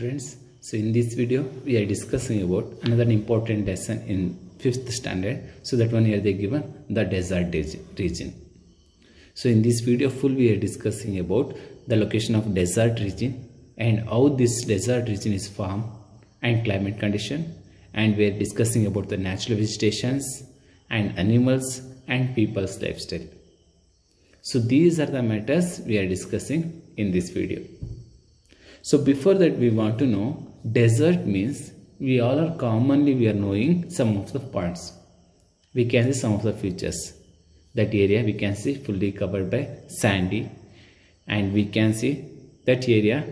Students, so in this video we are discussing about another important lesson in 5th standard. So that one here they given the desert region. So in this video full we are discussing about the location of desert region and how this desert region is formed and climate condition, and we are discussing about the natural vegetations and animals and people's lifestyle. So these are the matters we are discussing in this video. So before that we want to know desert means we all are commonly we are knowing some of the points. We can see some of the features. That area we can see fully covered by sandy, and we can see that area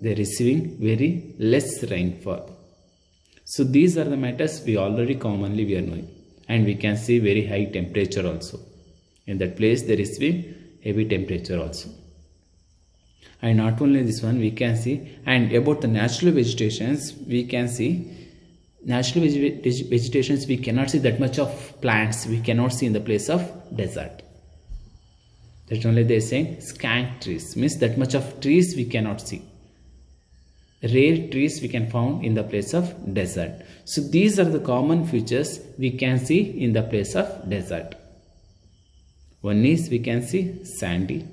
they are receiving very less rainfall. So these are the matters we already commonly we are knowing, and we can see very high temperature also. In that place they are receiving heavy temperature also. And not only this one we can see, and about the natural vegetations we can see natural vegetations we cannot see that much of plants we cannot see in the place of desert. That only they are saying scant trees means that much of trees we cannot see. Rare trees we can found in the place of desert. So these are the common features we can see in the place of desert. One is we can see sandy,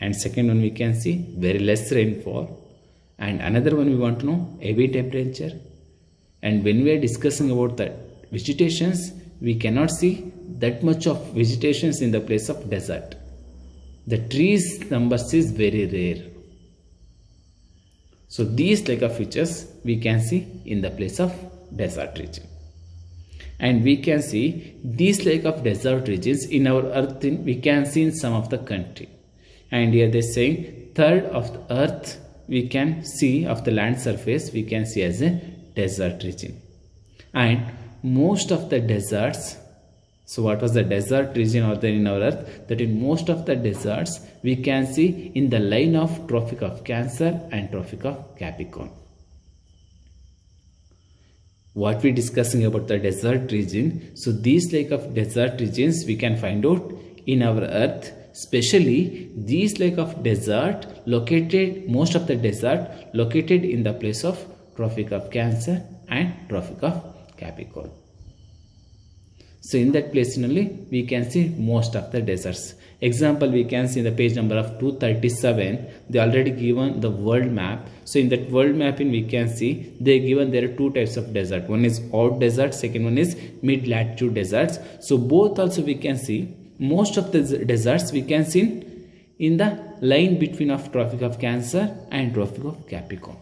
and second one we can see very less rainfall, and another one we want to know heavy temperature. And when we are discussing about the vegetations, we cannot see that much of vegetations in the place of desert. The trees numbers is very rare. So these like of features we can see in the place of desert region. And we can see these like of desert regions in our earth we can see in some of the country. And here they are saying third of the earth we can see of the land surface we can see as a desert region. And most of the deserts, so what was the desert region out there in our earth, that in most of the deserts we can see in the line of Tropic of Cancer and Tropic of Capricorn. What we discussing about the desert region, so these like of desert regions we can find out in our earth, especially these like of desert located, most of the desert located in the place of Tropic of Cancer and Tropic of Capricorn. So in that place only we can see most of the deserts. Example we can see in the page number of 237, they already given the world map. So in that world mapping we can see they given there are two types of desert. One is hot desert, second one is mid latitude deserts. So both also we can see most of the deserts we can see in the line between of Tropic of Cancer and Tropic of Capricorn.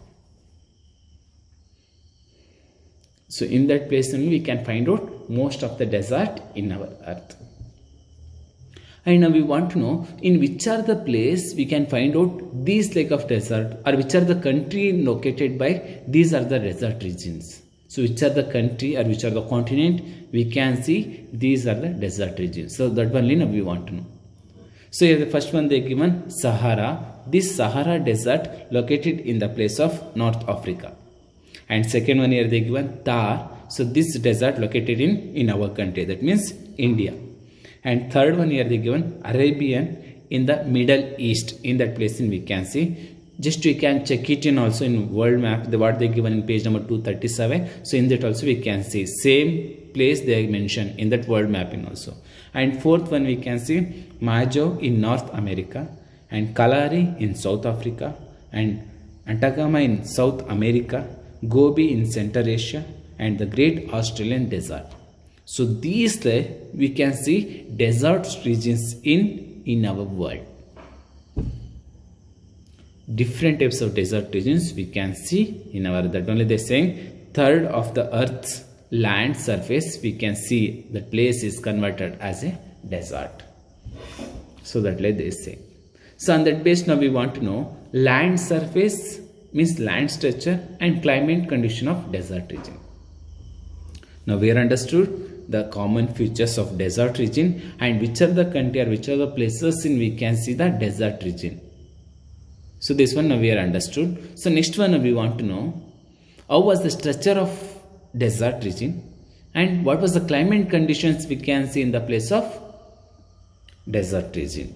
So in that place only we can find out most of the desert in our earth. And now we want to know in which are the place we can find out these like of desert, or which are the country located by these are the desert regions. So which are the country or which are the continent we can see these are the desert regions. So that one we want to know. So here the first one they given Sahara. This Sahara desert located in the place of North Africa. And second one here they given Thar. So this desert located in our country, that means India. And third one here they given Arabian in the Middle East. In that place we can see. Just we can check it in also in world map, what they given in page number 237. So in that also we can see same place they mentioned in that world mapping also. And fourth one we can see Majo in North America, and Kalahari in South Africa, and Atacama in South America, Gobi in Central Asia, and the Great Australian Desert. So these we can see desert regions in our world. Different types of desert regions we can see in our, that only they are saying third of the earth's land surface we can see the place is converted as a desert. So that like they say. So on that base now we want to know land surface means land structure and climate condition of desert region. Now we are understood the common features of desert region and which are the country or which are the places in we can see the desert region. So this one now we are understood. So next one we want to know how was the structure of desert region and what was the climate conditions we can see in the place of desert region.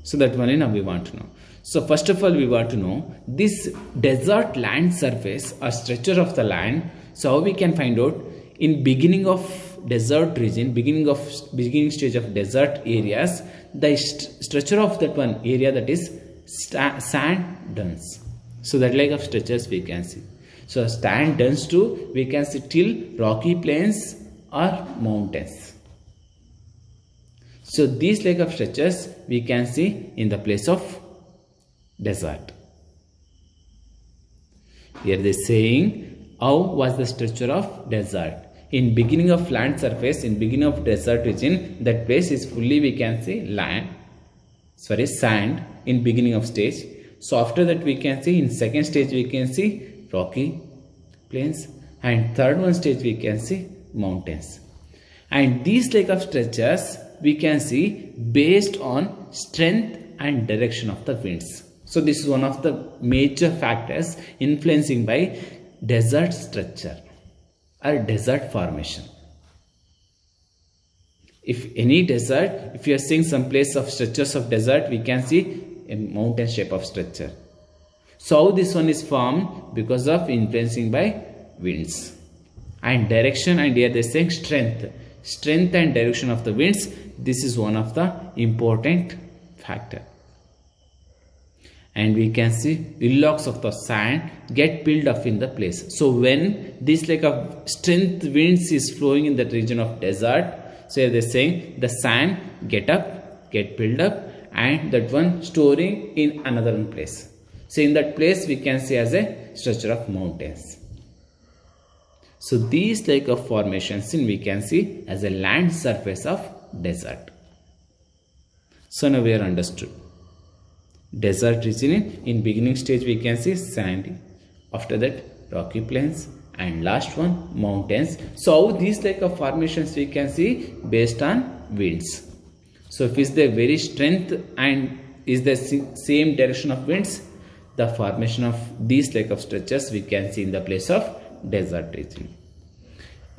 So that one now we want to know. So first of all, we want to know this desert land surface or structure of the land. So how we can find out? In beginning of desert region, beginning stage of desert areas, the structure of that one area, that is sand dunes. So that like of structures we can see. So sand dunes too we can see till rocky plains or mountains. So these like of structures we can see in the place of desert. Here they saying how was the structure of desert. In beginning of land surface, in beginning of desert region, that place is fully we can see sand in beginning of stage. So after that we can see in second stage we can see rocky plains, and third one stage we can see mountains. And these like of structures we can see based on strength and direction of the winds. So this is one of the major factors influencing by desert structure or desert formation. If any desert, if you are seeing some place of structures of desert, we can see a mountain shape of structure. So how this one is formed? Because of influencing by winds and direction, and here they are saying strength and direction of the winds. This is one of the important factor. And we can see hillocks of the sand get built up in the place. So when this like of strength winds is flowing in that region of desert, so here they are saying the sand get built up, and that one storing in another one place. So in that place we can see as a structure of mountains. So these like of formations we can see as a land surface of desert. So now we are understood. Desert region in beginning stage we can see sandy, after that rocky plains, and last one mountains. So how these like of formations we can see based on winds. So if is the very strength and is the same direction of winds, the formation of these like of structures we can see in the place of desert region.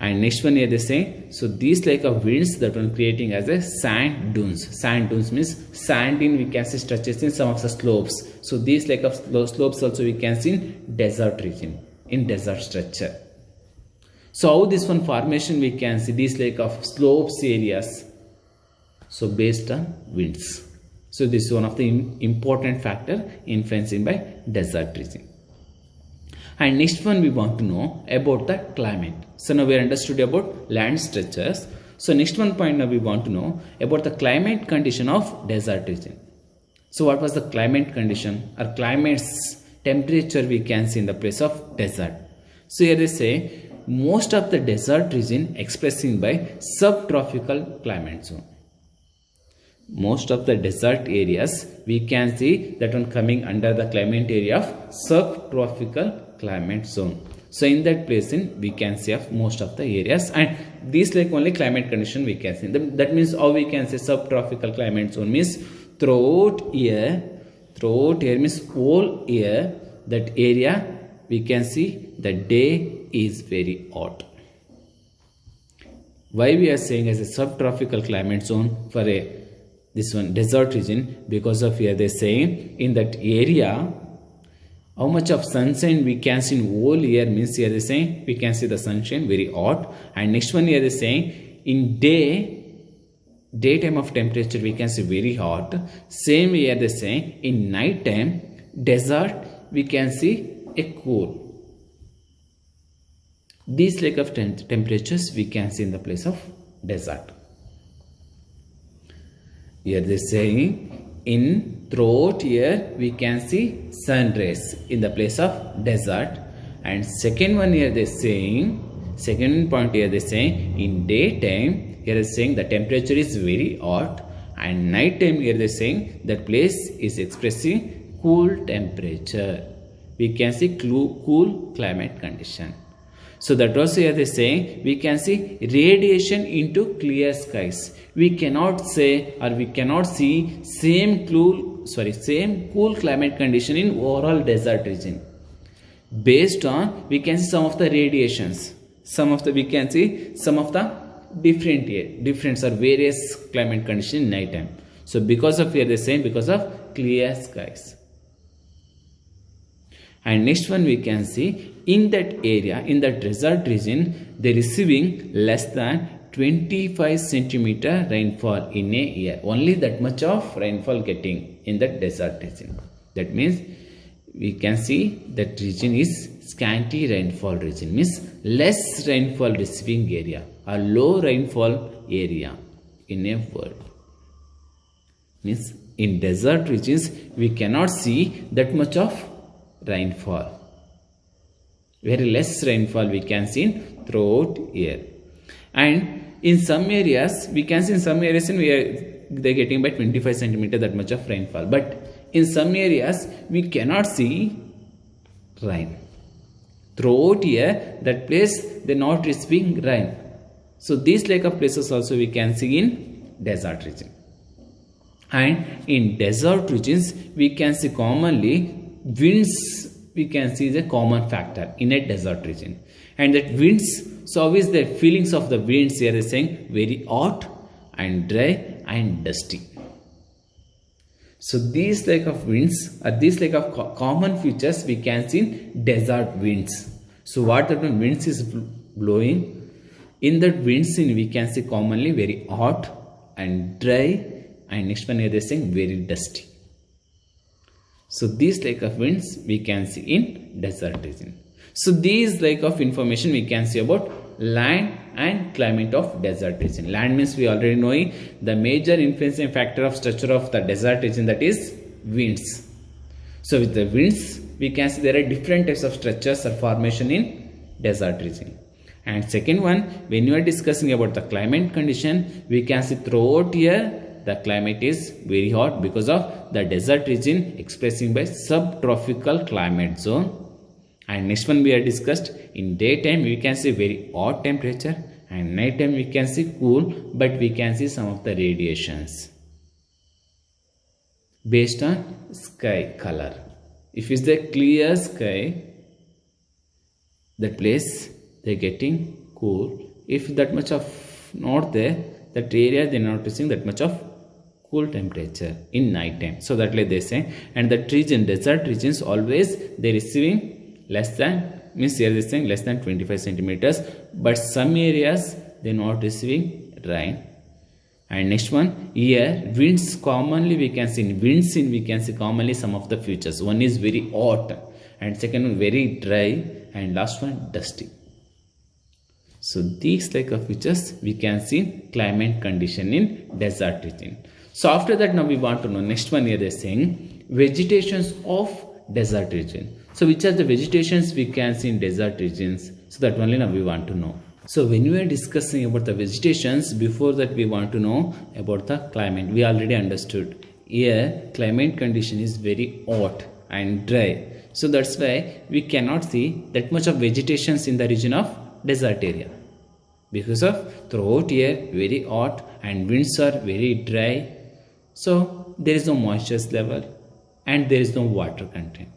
And next one here they say, so these like of winds that one creating as a sand dunes. Sand dunes means sand in we can see structures in some of the slopes. So these like of slopes also we can see in desert region, in desert structure. So how this one formation we can see these like of slopes areas. So based on winds. So this is one of the important factor influencing by desert region. And next one we want to know about the climate. So now we are understood about land structures. So next one point now we want to know about the climate condition of desert region. So what was the climate condition or climate's temperature we can see in the place of desert. So here they say most of the desert region expressing by subtropical climate zone. Most of the desert areas we can see that one coming under the climate area of subtropical climate zone. So in that place we can see of most of the areas, and these like only climate condition we can see. That means how we can say subtropical climate zone means throughout year means whole year that area we can see the day is very hot. Why we are saying as a subtropical climate zone for this one desert region? Because of here they are saying in that area how much of sunshine we can see in whole year means here they are saying we can see the sunshine very hot. And next one here they are saying in daytime of temperature we can see very hot. Same here they are saying in night time desert we can see a cool. These like of temperatures we can see in the place of desert. Here they are saying in throughout year we can see sun rays in the place of desert. And second one here they are saying, second point here they are saying in daytime here they are saying the temperature is very hot, and night time here they are saying that place is expressing cool temperature. We can see cool climate condition. So that also here they are saying we can see radiation into clear skies. We cannot say or we cannot see same cool climate condition in overall desert region. Based on we can see some of the radiations, we can see some of the different or various climate condition in night time. So because of here they are saying because of clear skies. And next one we can see in that area, in the desert region, they receiving less than 25 centimeter rainfall in a year. Only that much of rainfall getting in the desert region. That means we can see that region is scanty rainfall region, means less rainfall receiving area, a low rainfall area in a world. Means in desert regions we cannot see that much of rainfall. Very less rainfall we can see in throughout year. And in some areas we can see, in some areas they are getting by 25 centimeter that much of rainfall, but in some areas we cannot see rain. Throughout year that place they not receiving rain. So these like of places also we can see in desert region. And in desert regions we can see commonly winds, we can see the common factor in a desert region. And that winds, so always the feelings of the winds here is saying very hot and dry and dusty. So these like of winds are these like of common features we can see in desert winds. So what that winds is blowing, in that winds we can see commonly very hot and dry, and next one here they are saying very dusty. So these like of winds we can see in desert region. So these like of information we can see about land and climate of desert region. Land means we already know the major influencing factor of structure of the desert region, that is winds. So with the winds we can see there are different types of structures or formation in desert region. And second one, when you are discussing about the climate condition, we can see throughout year the climate is very hot because of the desert region expressing by subtropical climate zone. And next one we are discussed, in daytime we can see very hot temperature, and night time we can see cool, but we can see some of the radiations based on sky color. If it's the clear sky, that place they are getting cool. If that much of not there, that area they are not receiving that much of cool temperature in night time. So that like they say, and that region, desert regions always they receiving less than, means here they are saying less than 25 centimeters, but some areas they are not receiving rain. And next one, here winds commonly we can see in winds in we can see commonly some of the features. One is very hot, and second one very dry, and last one dusty. So these like of features we can see climate condition in desert region. So after that now we want to know next one here they are saying vegetations of desert region. So which are the vegetations we can see in desert regions? So that only now we want to know. So when we are discussing about the vegetations, before that we want to know about the climate. We already understood. Here climate condition is very hot and dry. So that's why we cannot see that much of vegetations in the region of desert area. Because of throughout year very hot and winds are very dry. So there is no moisture level and there is no water content.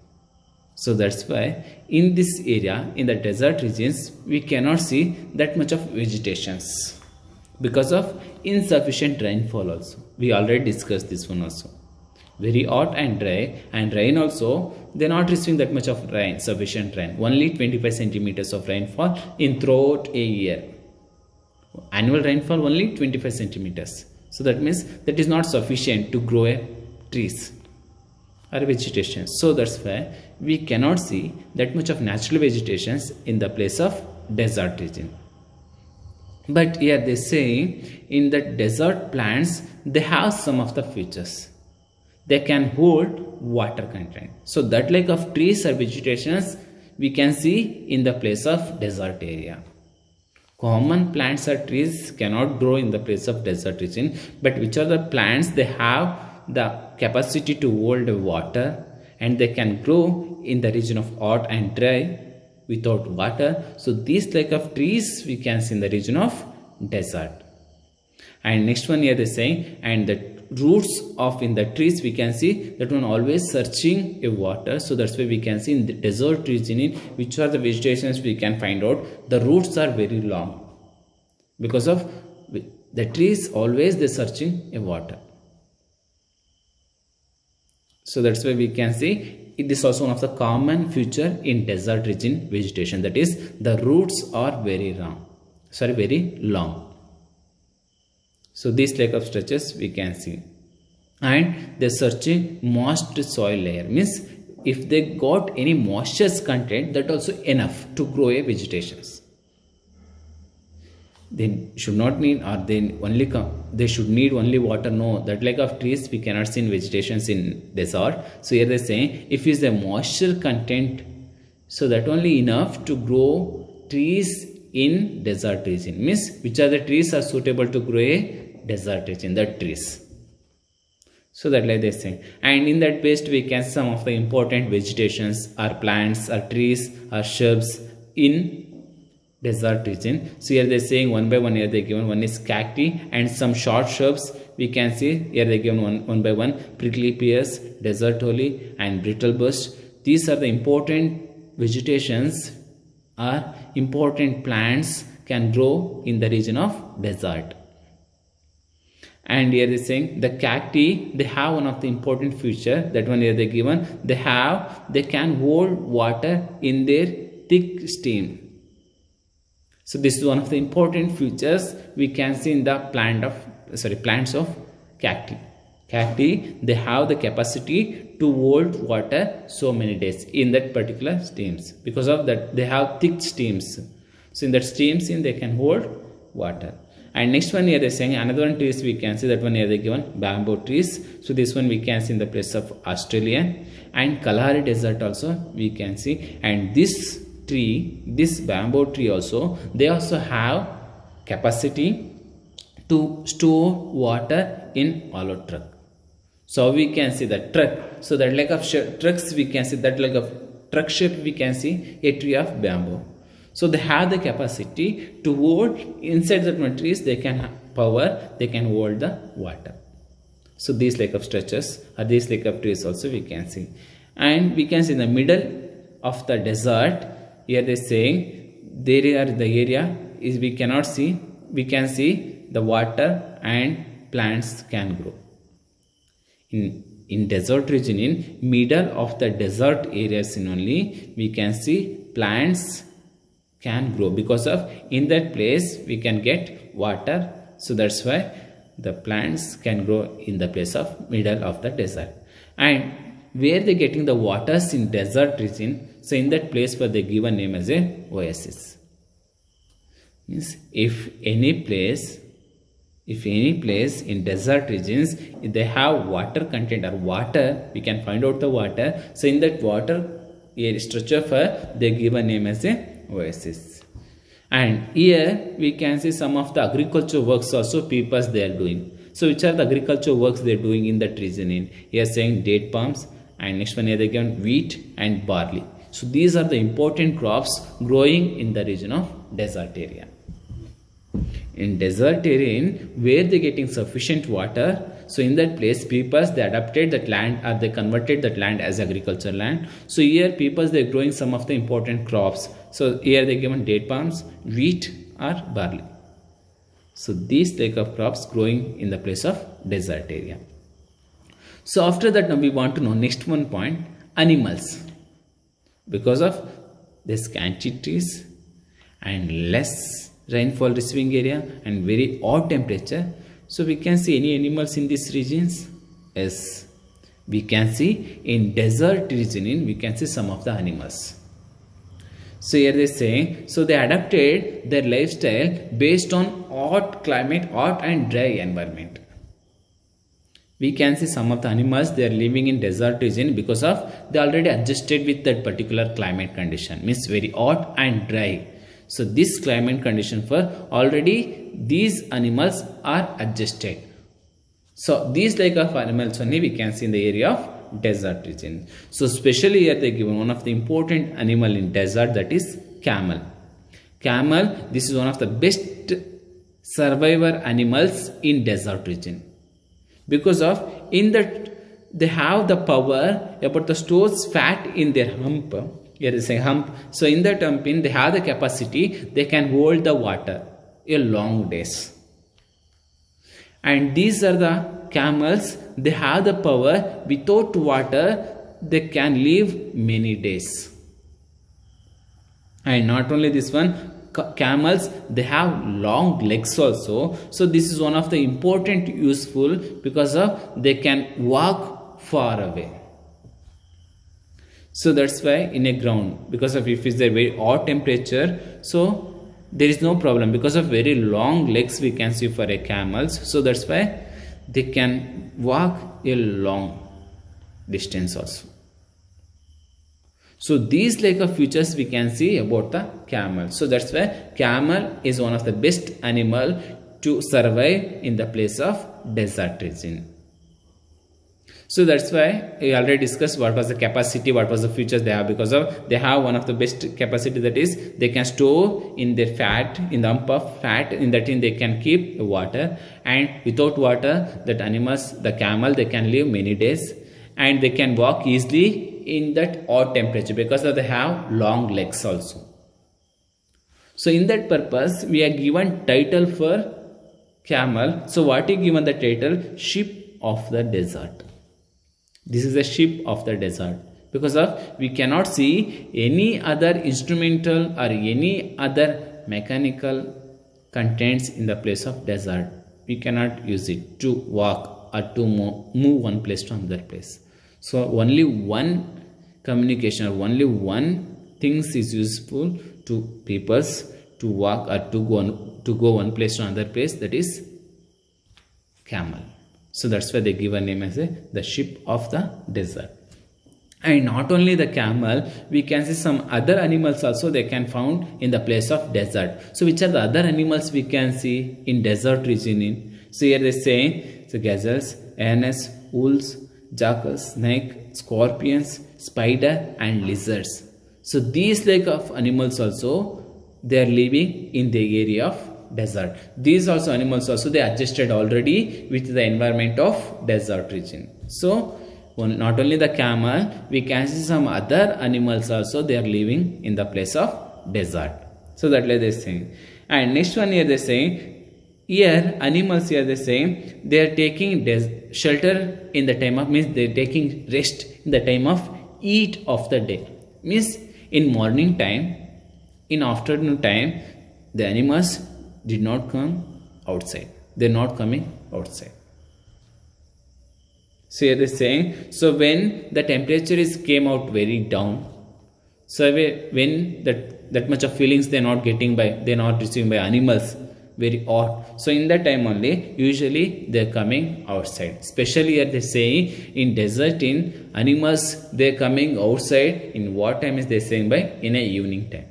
So that's why in this area, in the desert regions, we cannot see that much of vegetations because of insufficient rainfall also. We already discussed this one also. Very hot and dry, and rain also, they are not receiving that much of rain, sufficient rain. Only 25 centimeters of rainfall in throughout a year. Annual rainfall only 25 centimeters. So that means that is not sufficient to grow trees or vegetation. So that's why we cannot see that much of natural vegetations in the place of desert region. But here they say in the desert plants they have some of the features. They can hold water content. So that like of trees or vegetations we can see in the place of desert area. Common plants or trees cannot grow in the place of desert region, but which are the plants they have the capacity to hold water and they can grow in the region of hot and dry without water. So these like of trees we can see in the region of desert. And next one here they say, and the roots of in the trees we can see that one always searching a water. So that's why we can see in the desert region in which are the vegetations we can find out the roots are very long because of the trees always they searching a water. So that's why we can see it is also one of the common feature in desert region vegetation, that is the roots are very long. So this lack of stretches we can see. And they searching moist soil layer, means if they got any moisture content, that also enough to grow a vegetations. They should not need, or they should need only water. No, that lack of trees we cannot see in vegetations in desert. So here they are saying if is the moisture content, so that only enough to grow trees in desert region, means which are the trees are suitable to grow a desert region, the trees. So that like they saying, and in that best we can some of the important vegetations or plants or trees or shrubs in desert region. So here they saying one by one, here they given one is cacti and some short shrubs we can see. Here they given one by one, prickly pears, desert holly and brittle bush. These are the important vegetations or important plants can grow in the region of desert. And here they saying the cacti, they have one of the important feature, that one here they given, they can hold water in their thick stem. So this is one of the important features we can see in the plants of cacti. Cacti, they have the capacity to hold water so many days in that particular stems. Because of that, they have thick stems. So in that stems, they can hold water. And next one here they are saying another one trees we can see, that one here they given bamboo trees. So this one we can see in the place of Australian and Kalahari desert also we can see. And this tree, this bamboo tree also, they also have capacity to store water in hollow truck. So we can see the truck. So that like of trucks we can see, that like of truck shape we can see a tree of bamboo. So they have the capacity to hold inside the trees, they can have power, they can hold the water. So these like of structures or these like of trees also we can see. And we can see in the middle of the desert, here they saying there are the area is we cannot see, we can see the water and plants can grow. In desert region, in middle of the desert areas in only we can see plants can grow, because of in that place we can get water. So that's why the plants can grow in the place of middle of the desert. And where they getting the waters in desert region, so in that place where they give a name as a oasis. Means if any place in desert regions, if they have water content or water, we can find out the water. So in that water structure for they give a name as a oasis. And here we can see some of the agriculture works also people they are doing. So which are the agriculture works they are doing in that region? In here saying date palms, and next one here they given wheat and barley. So these are the important crops growing in the region of desert area. In desert area where they getting sufficient water, so in that place peoples they adapted that land or they converted that land as agriculture land. So here peoples they are growing some of the important crops. So here they given date palms, wheat or barley. So these type of crops growing in the place of desert area. So after that now we want to know next one point, animals. Because of the scanty trees and less rainfall receiving area and very hot temperature, so we can see any animals in these regions. Yes, we can see in desert region we can see some of the animals. So here they say, so they adapted their lifestyle based on hot climate, hot and dry environment. We can see some of the animals they are living in desert region because of they already adjusted with that particular climate condition, means very hot and dry. So this climate condition for already these animals are adjusted. So these like of animals only we can see in the area of desert region. So especially here they given one of the important animal in desert, that is camel. Camel, this is one of the best survivor animals in desert region. Because of in that they have the power about the stores fat in their hump. Here is a hump. So in that hump they have the capacity, they can hold the water a long days. And these are the camels, they have the power without water they can live many days. And not only this one, camels, they have long legs also. So this is one of the important useful, because of they can walk far away. So that's why in a ground, because of if it's a very hot temperature, so there is no problem, because of very long legs we can see for a camels. So that's why they can walk a long distance also. So these like of features we can see about the camel. So that's why camel is one of the best animal to survive in the place of desert region. So that's why we already discussed what was the capacity, what was the features they have, because of they have one of the best capacity, that is they can store in their fat, in the hump of fat, in that they can keep water, and without water that animals, the camel, they can live many days, and they can walk easily in that hot temperature, because of they have long legs also. So in that purpose we are given title for camel. So what is given the title? Sheep of the desert. This is a sheep of the desert, because of we cannot see any other instrumental or any other mechanical contents in the place of desert. We cannot use it to walk or to move one place to another place. So only one communication or only one things is useful to peoples to walk or to go one place to another place, that is camel. So that's why they give a name as the sheep of the desert. And not only the camel, we can see some other animals also they can found in the place of desert. So which are the other animals we can see in desert region? So here they say the gazelles, hyenas, wolves, jackals, snake, scorpions, spider and lizards. So these like of animals also they are living in the area of desert. These also animals also they adjusted already with the environment of desert region. So not only the camel, we can see some other animals also they are living in the place of desert. So that like they saying. And next one here they saying, here animals here they saying they are taking shelter in the time of, means they are taking rest in the time of heat of the day. Means in morning time, in afternoon time, the animals did not come outside. They are not coming outside. So here they are saying, so when the temperature is came out very down, so when that much of feelings they are not getting by, they are not receiving by animals, very hot. So in that time only, usually they are coming outside. Especially here they say in desert, in animals they are coming outside in what time is they saying by? In a evening time.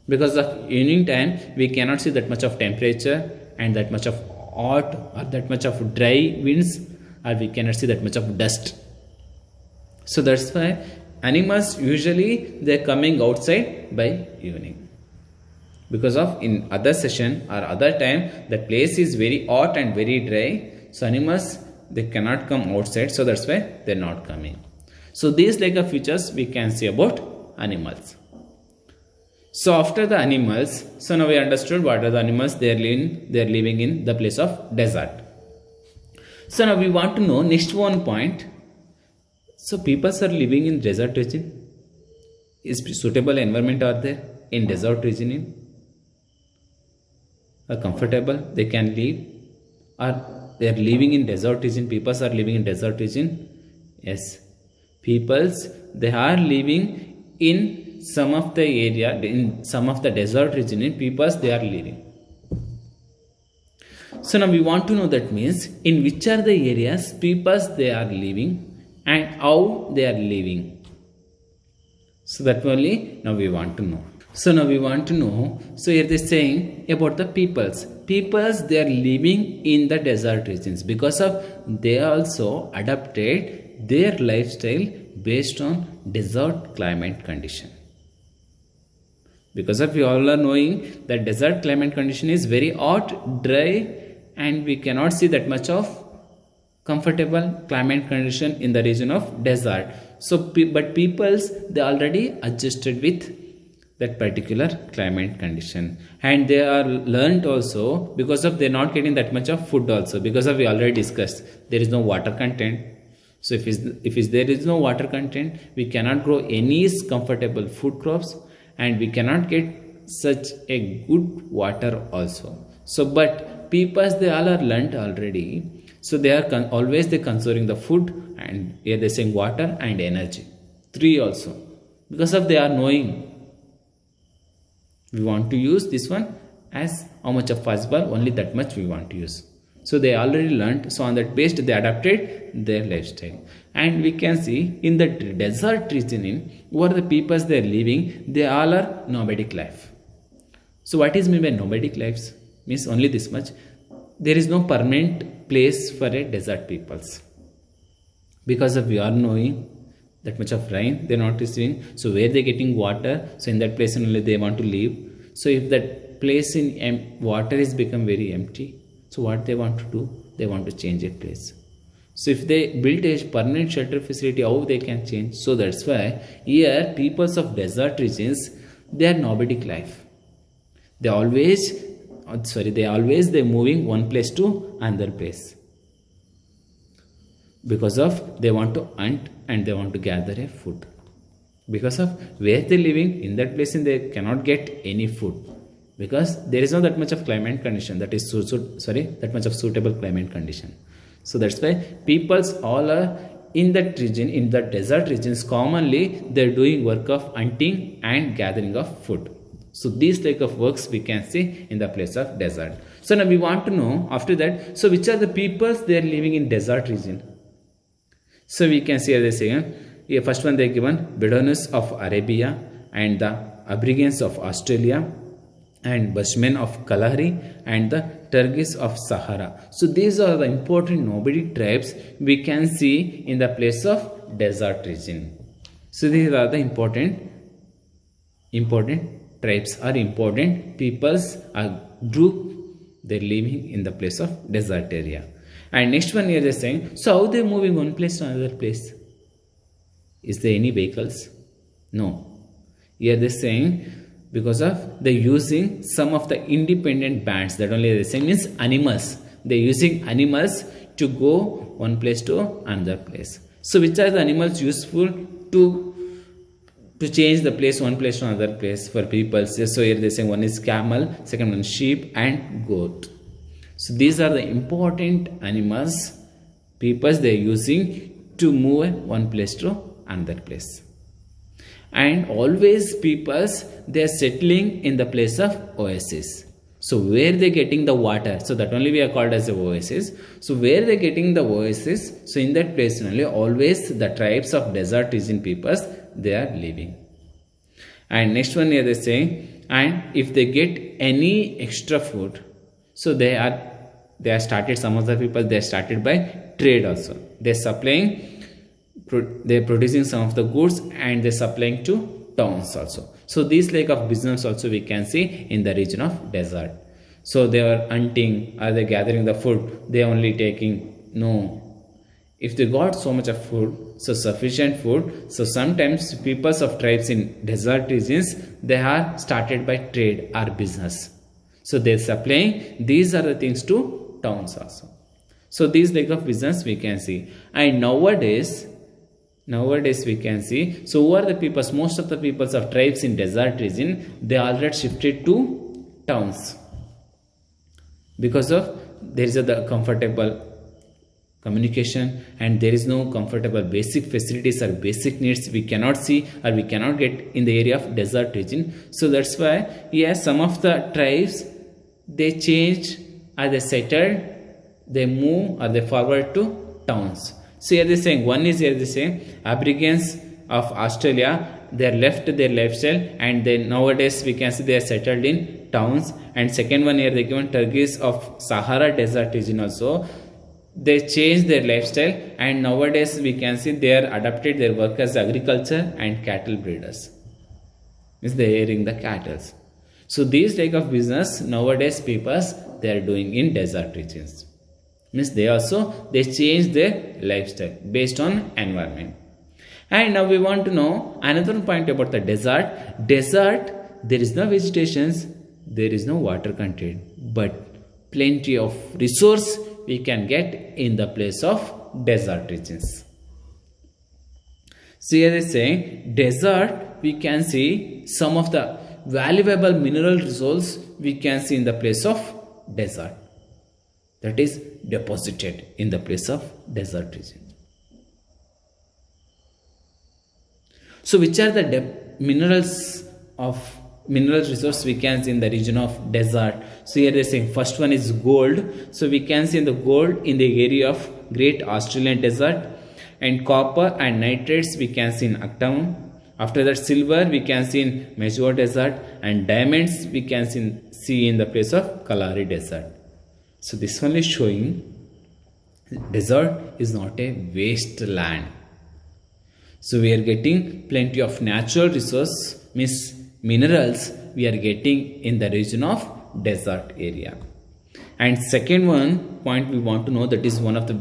Because of evening time we cannot see that much of temperature and that much of hot or that much of dry winds, or we cannot see that much of dust. So that's why animals usually they are coming outside by evening. Because of in other session or other time the place is very hot and very dry, so animals they cannot come outside, so that's why they are not coming. So these like of features we can see about animals. So after the animals, so now we understood what are the animals they are living in the place of desert. So now we want to know next one point. So people are living in desert region. Is suitable environment are there in desert region? Are comfortable they can live, or they are living in desert region? People are living in desert region. Yes, peoples they are living in some of the area, in some of the desert region, peoples they are living. So now we want to know, that means in which are the areas peoples they are living and how they are living. So that only now we want to know. So now we want to know, so here they are saying about the peoples. Peoples they are living in the desert regions because of they also adapted their lifestyle based on desert climate condition. Because of we all are knowing that desert climate condition is very hot, dry, and we cannot see that much of comfortable climate condition in the region of desert. So but peoples they already adjusted with that particular climate condition, and they are learned also because of they are not getting that much of food also, because of we already discussed there is no water content, So if there is no water content, we cannot grow any comfortable food crops, and we cannot get such a good water also. So but people, they all are learnt already, so they are always they conserving the food, and here they saying water and energy, three also, because of they are knowing we want to use this one as how much of possible, only that much we want to use. So they already learned, so on that based they adapted their lifestyle. And we can see in the desert region, in where the peoples they are living, they all are nomadic life. So what is meant by nomadic lives? Means only this much: there is no permanent place for a desert peoples, because of we are knowing that much of rain they're not receiving. So where they're getting water, so in that place only they want to live. So if that place in water is become very empty, so what they want to do, they want to change a place. So if they build a permanent shelter facility, how they can change? So that's why here peoples of desert regions, they are nomadic life. They always they're moving one place to another place, because of they want to hunt and they want to gather a food. Because of where they're living, in that place they cannot get any food, because there is not that much of climate condition, that is that much of suitable climate condition. So that's why peoples all are in that region, in the desert regions, commonly they're doing work of hunting and gathering of food. So these type of works we can see in the place of desert. So now we want to know after that, so which are the peoples they are living in desert region. So we can see, as they say, here first one they given Bedouins of Arabia, and the Aborigines of Australia, and Bushmen of Kalahari, and the Turkish of Sahara. So these are the important nomadic tribes we can see in the place of desert region. So these are the important tribes or important peoples, a group, they're living in the place of desert area. And next one here they're saying, so how they're moving one place to another place? Is there any vehicles? No. Here they're saying because of they're using some of the independent bands, that only they're saying means animals. They're using animals to go one place to another place. So which are the animals useful to change the place, one place to another place for people? So here they're saying one is camel, second one sheep and goat. So these are the important animals peoples they're using to move one place to another place. And always peoples they're settling in the place of oasis. So where they're getting the water, so that only we are called as a oasis. So where they're getting the oasis, so in that place only always the tribes of desert region peoples they are living. And next one here they're saying, and if they get any extra food, so they are started, some of the people they are started by trade also. They're supplying, they're producing some of the goods and they're supplying to towns also. So these like of business also we can see in the region of desert. So they are hunting, are they gathering the food, they only taking, no. If they got so much of food, so sufficient food, so sometimes peoples of tribes in desert regions, they are started by trade or business. So they're supplying, these are the things to towns also. So these like of business we can see. And nowadays we can see, so who are the peoples? Most of the peoples of tribes in desert region, they already shifted to towns, because of there is the comfortable communication and there is no comfortable basic facilities or basic needs we cannot see or we cannot get in the area of desert region. So that's why yes, some of the tribes they changed or they settled, they move or they forward to towns. So here they're saying, one is here they say Aborigines of Australia, they left their lifestyle and then nowadays we can see they are settled in towns. And second one here they given Turkish of Sahara desert region also, they changed their lifestyle and nowadays we can see they are adapted their work as agriculture and cattle breeders, means they are rearing the cattle. So these type of business nowadays peoples they are doing in desert regions, means they change their lifestyle based on environment. And now we want to know another point about the desert. There is no vegetations, there is no water content, but plenty of resource we can get in the place of desert regions. So here they say desert, we can see some of the valuable mineral resource we can see in the place of desert, that is deposited in the place of desert region. So which are the mineral resource we can see in the region of desert? So here they are saying first one is gold. So we can see in the gold in the area of Great Australian Desert, and copper and nitrates we can see in Actaum. After that silver we can see in Major Desert, and diamonds we can see in the place of Kalahari Desert. So this one is showing desert is not a wasteland. So we are getting plenty of natural resource, means minerals we are getting in the region of desert area. And second one point we want to know, that is one of the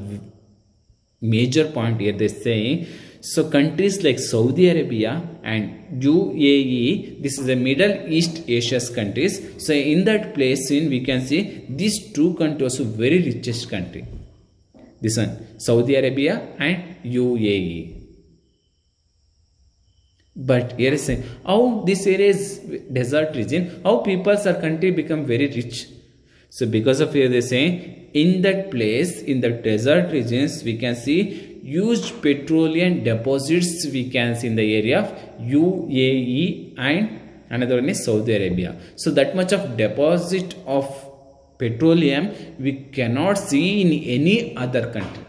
major point here they say. So countries like Saudi Arabia and UAE, this is a Middle East Asia's countries. So in that place we can see these two countries are very richest country. This one Saudi Arabia and UAE. But here is saying how this area is desert region, how peoples or country become very rich. So because of here they say in that place, in the desert regions we can see huge petroleum deposits we can see in the area of UAE and another one is Saudi Arabia. So that much of deposit of petroleum we cannot see in any other country.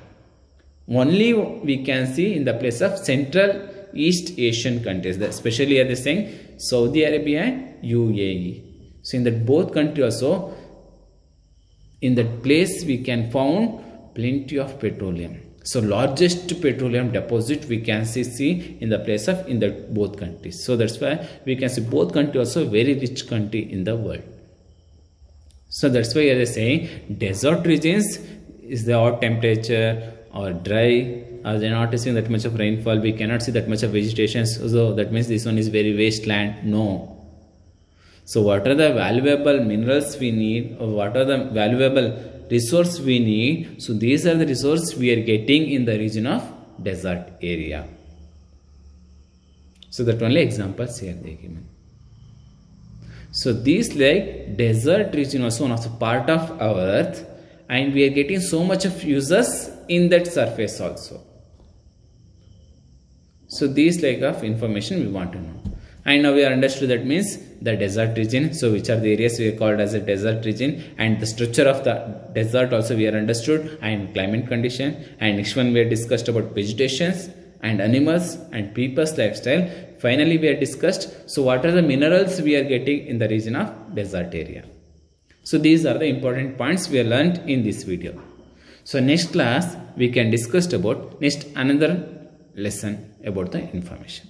Only we can see in the place of Central East Asian countries, especially are they saying Saudi Arabia and UAE. So in that both countries also, in that place we can found plenty of petroleum. So largest petroleum deposit we can see in the place of in the both countries. So that's why we can see both countries also very rich country in the world. So that's why they say desert regions is the hot temperature or dry, or they're not seeing that much of rainfall, we cannot see that much of vegetation, so that means this one is very wasteland. No. So what are the valuable minerals we need, or what are the valuable resource we need? So these are the resources we are getting in the region of desert area. So that only examples here they given. So these like desert region also one of the part of our earth, and we are getting so much of uses in that surface also. So these like of information we want to know. And now we are understood that means the desert region. So which are the areas we are called as a desert region, and the structure of the desert also we are understood, and climate condition. And next one we are discussed about vegetations and animals and people's lifestyle. Finally we are discussed so what are the minerals we are getting in the region of desert area. So these are the important points we have learned in this video. So next class we can discuss about next another lesson about the information.